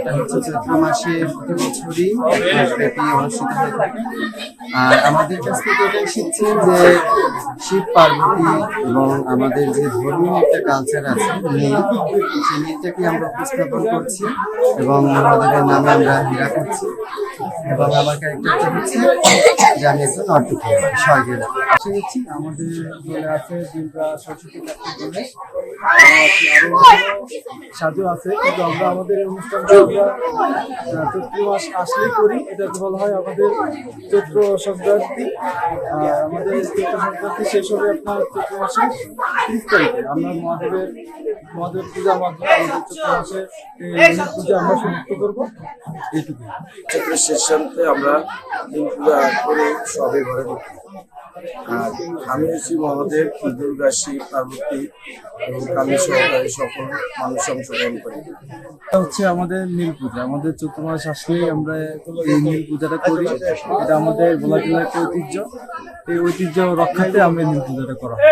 যেটা হচ্ছে চৈত্র মাসে প্রতি বছরই মাসব্যাপী অনুষ্ঠিত হয়ে থাকে। আর আমাদের কাছ থেকে এটা শিখছেন যে শিব পার্বতী এবং আমাদের যে ধর্মীয় একটা কালচার আছে মিল, সেই মিলটাকে আমরা উপস্থাপন করছি এবং মহাদেবের নামে আমরা হীরা করছি। এবং আমার ক্যারেক্টারটা হচ্ছে যে আমি একজন নর্তকী স্বর্গের। আশা করছি আমাদের দলে আছে দুর্গা সরস্বতী কার্তিক গণেশ, সাজু আছে, কিন্তু আমরা আমাদের এই অনুষ্ঠানটা আমরা চৈত্র মাস আসলেই করি। এটাকে বলা হয় আমাদের চৈত্র সংক্রান্তি। আমাদের চৈত্র সংক্রান্তি শেষ হবে আপনার চৈত্র মাসের 30 তারিখে। আমরা মহাদেব পূজার মাধ্যমে আমাদের চৈত্র মাসে এই পূজা আমরা সমাপ্ত করবো। এইটুকু। চৈত্রের শেষান্তে আমরা দিন পূজা করে সবে ঘরে ঢুকি। আর আমি হচ্ছি মহাদেব, দুর্গা, শিব, পার্বতী এবং কালী সহকারে সকল মানুষ অংশগ্রহণ করি। এটা হচ্ছে আমাদের নীল পূজা। আমাদের চৈত্র মাস আসলেই আমরা এই নীল পূজাটা করি। এটা আমাদের ভোলাটিলার একটা ঐতিহ্য। এই ঐতিহ্য রক্ষার্থে আমরা নীল পূজাটা করা হয়।